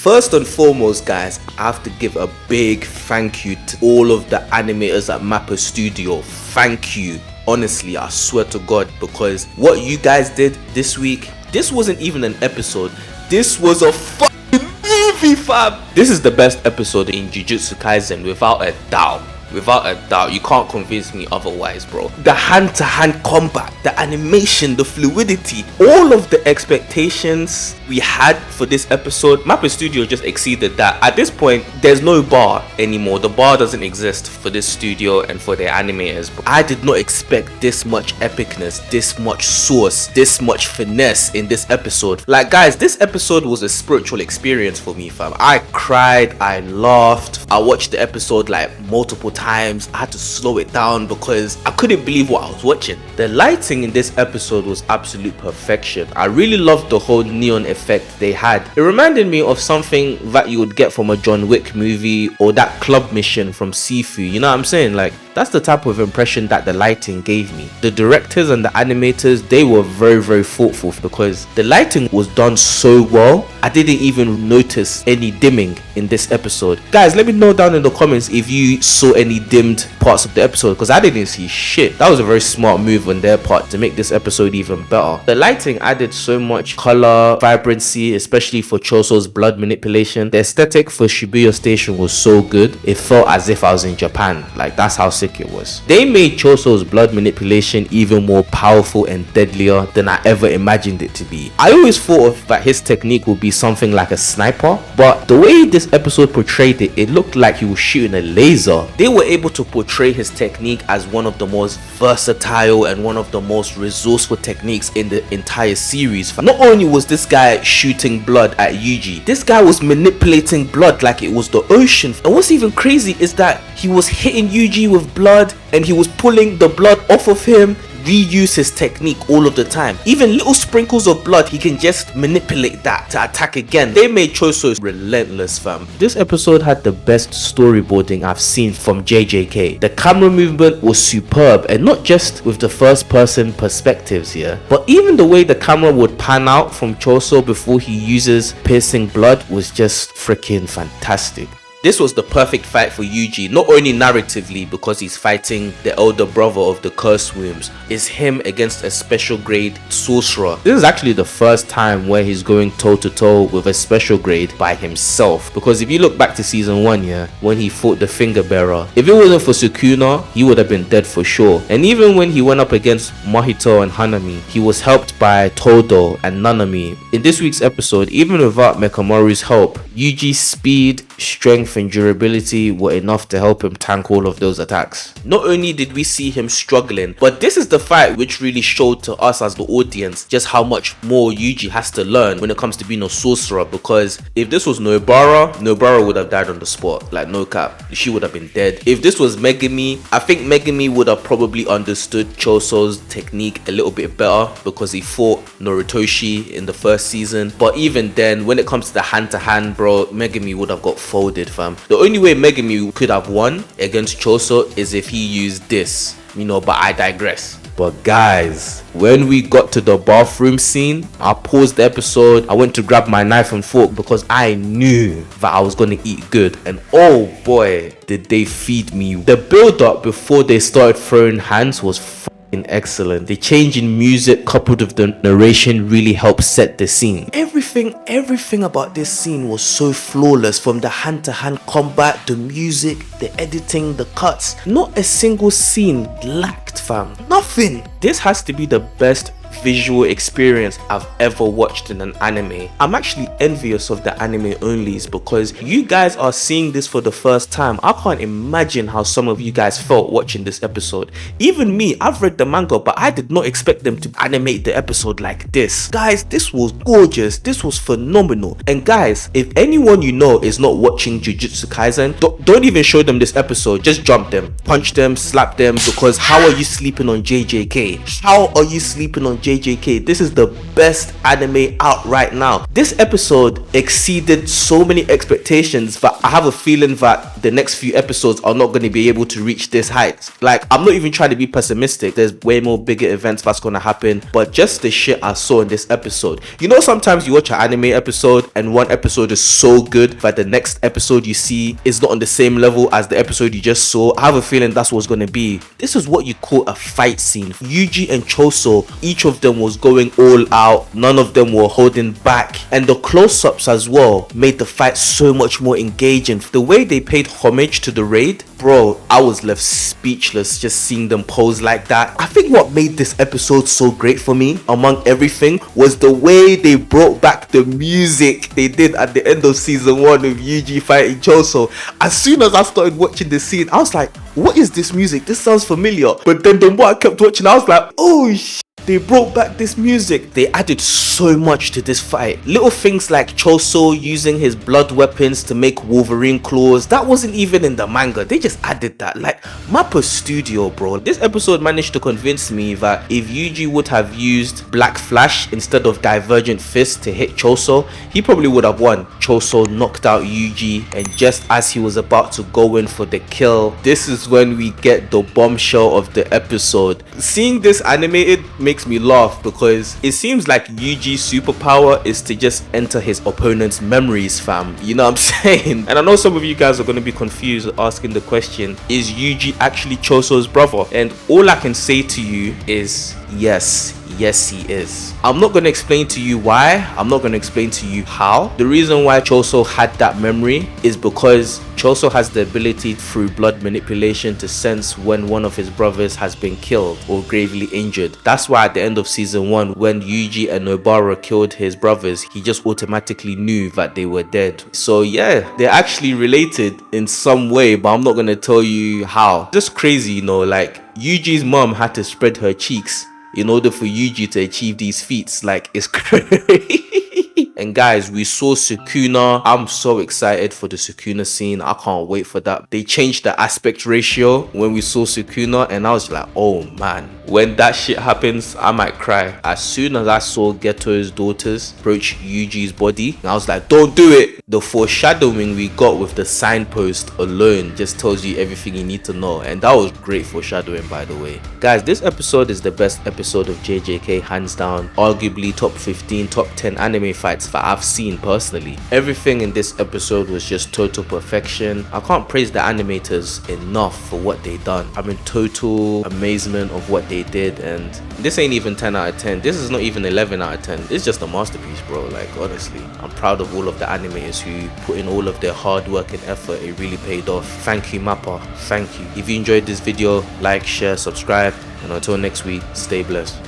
First and foremost, guys, I have to give a big thank you to all of the animators at Mappa Studio. Thank you. Honestly, I swear to God, because what you guys did this week, this wasn't even an episode. This was a fucking movie, fam. This is the best episode in Jujutsu Kaisen, without a doubt. Without a doubt, you can't convince me otherwise, bro. The hand-to-hand combat, the animation, the fluidity, all of the expectations we had for this episode, Mappa Studio just exceeded that. At this point, there's no bar anymore. The bar doesn't exist for this studio and for their animators. But I did not expect this much epicness, this much sauce, this much finesse in this episode. Like, guys, this episode was a spiritual experience for me, fam. I cried, I laughed, I watched the episode like multiple times. I had to slow it down because I couldn't believe what I was watching. The lighting in this episode was absolute perfection. I really loved the whole neon effect they had. It reminded me of something that you would get from a John Wick movie or that club mission from Sifu. You know what I'm saying? Like, that's the type of impression that the lighting gave me. The directors and the animators, they were very, very thoughtful because the lighting was done so well. I didn't even notice any dimming in this episode. Guys, let me know down in the comments if you saw any dimmed parts of the episode, because I didn't see shit. That was a very smart move on their part to make this episode even better. The lighting added so much color, vibrancy, especially for Choso's blood manipulation. The aesthetic for Shibuya Station was so good. It felt as if I was in Japan. Like, that's how sick it was. They made Choso's blood manipulation even more powerful and deadlier than I ever imagined it to be. I always thought that his technique would be something like a sniper, but the way this episode portrayed it, it looked like he was shooting a laser. They were able to portray his technique as one of the most versatile and one of the most resourceful techniques in the entire series. Not only was this guy shooting blood at Yuji, this guy was manipulating blood like it was the ocean. And what's even crazy is that he was hitting Yuji with blood and he was pulling the blood off of him, reuse his technique all of the time. Even little sprinkles of blood, he can just manipulate that to attack again. They made Choso relentless, fam. This episode had the best storyboarding I've seen from JJK. The camera movement was superb, and not just with the first person perspectives here, but even the way the camera would pan out from Choso before he uses piercing blood was just freaking fantastic. This was the perfect fight for Yuji, not only narratively because he's fighting the elder brother of the Curse Wombs, it's him against a special grade sorcerer. This is actually the first time where he's going toe to toe with a special grade by himself, because if you look back to season 1, yeah, when he fought the finger bearer, if it wasn't for Sukuna, he would have been dead for sure. And even when he went up against Mahito and Hanami, he was helped by Todo and Nanami. In this week's episode, even without Mekamaru's help, Yuji's speed, strength and durability were enough to help him tank all of those attacks. Not only did we see him struggling, but this is the fight which really showed to us as the audience just how much more Yuji has to learn when it comes to being a sorcerer, because if this was Nobara would have died on the spot. Like, no cap, she would have been dead. If this was Megami, I think Megami would have probably understood Choso's technique a little bit better because he fought Noritoshi in the first season. But even then, when it comes to the hand-to-hand, bro, Megami would have got folded, fam. The only way Megami could have won against Choso is if he used this, you know, but I digress. But guys, when we got to the bathroom scene, I paused the episode, I went to grab my knife and fork because I knew that I was gonna eat good, and oh boy, did they feed me. The build up before they started throwing hands was excellent. The change in music coupled with the narration really helped set the scene. Everything about this scene was so flawless, from the hand-to-hand combat, the music, the editing, the cuts. Not a single scene lacked, fam. Nothing. This has to be the best visual experience I've ever watched in an anime. I'm actually envious of the anime onlys because you guys are seeing this for the first time. I can't imagine how some of you guys felt watching this episode. Even me, I've read the manga, but I did not expect them to animate the episode like this. Guys, this was gorgeous. This was phenomenal. And guys, if anyone you know is not watching Jujutsu Kaisen, don't even show them this episode. Just jump them, punch them, slap them, because how are you sleeping on JJK? How are you sleeping on JJK. This is the best anime out right now. This episode exceeded so many expectations that I have a feeling that the next few episodes are not going to be able to reach this height. Like, I'm not even trying to be pessimistic. There's way more bigger events that's going to happen, but just the shit I saw in this episode. You know, sometimes you watch an anime episode and one episode is so good that the next episode you see is not on the same level as the episode you just saw. I have a feeling that's what's going to be. This is what you call a fight scene. Yuji and Choso, each of them was going all out. None of them were holding back, and the close-ups as well made the fight so much more engaging. The way they paid homage to the raid, bro, I was left speechless just seeing them pose like that. I think what made this episode so great for me, among everything, was the way they brought back the music they did at the end of season 1 of Yuji fighting Choso. As soon as I started watching the scene, I was like, what is this music? This sounds familiar. But then the more I kept watching, I was like, oh shit. They brought back this music. They added so much to this fight. Little things like Choso using his blood weapons to make Wolverine claws. That wasn't even in the manga. They just added that. Like, Mappa Studio, bro. This episode managed to convince me that if Yuji would have used Black Flash instead of Divergent Fist to hit Choso, he probably would have won. Choso knocked out Yuji, and just as he was about to go in for the kill, this is when we get the bombshell of the episode. Seeing this animated makes me laugh because it seems like Yuji's superpower is to just enter his opponent's memories, fam. You know what I'm saying? And I know some of you guys are going to be confused asking the question, is Yuji actually Choso's brother? And all I can say to you is yes. Yes, he is. I'm not going to explain to you why. I'm not going to explain to you how. The reason why Choso had that memory is because Choso has the ability through blood manipulation to sense when one of his brothers has been killed or gravely injured. That's why at the end of season 1, when Yuji and Nobara killed his brothers, he just automatically knew that they were dead. So yeah, they're actually related in some way, but I'm not going to tell you how. Just crazy, you know, like Yuji's mom had to spread her cheeks in order for Yuji to achieve these feats. Like, it's crazy. And guys, we saw Sukuna. I'm so excited for the Sukuna scene. I can't wait for that. They changed the aspect ratio when we saw Sukuna, and I was like, oh man, when that shit happens, I might cry. As soon as I saw Geto's daughters approach Yuji's body, I was like, don't do it. The foreshadowing we got with the signpost alone just tells you everything you need to know, and that was great foreshadowing, by the way. Guys, this episode is the best episode of JJK, hands down. Arguably top 15, top 10 anime fights that I've seen personally. Everything in this episode was just total perfection. I can't praise the animators enough for what they done. I'm in total amazement of what they did, and this ain't even 10 out of 10. This is not even 11 out of 10. It's just a masterpiece, bro. Like, honestly, I'm proud of all of the animators who put in all of their hard work and effort. It really paid off. Thank you, Mappa. Thank you. If you enjoyed this video, like, share, subscribe, and until next week, stay blessed.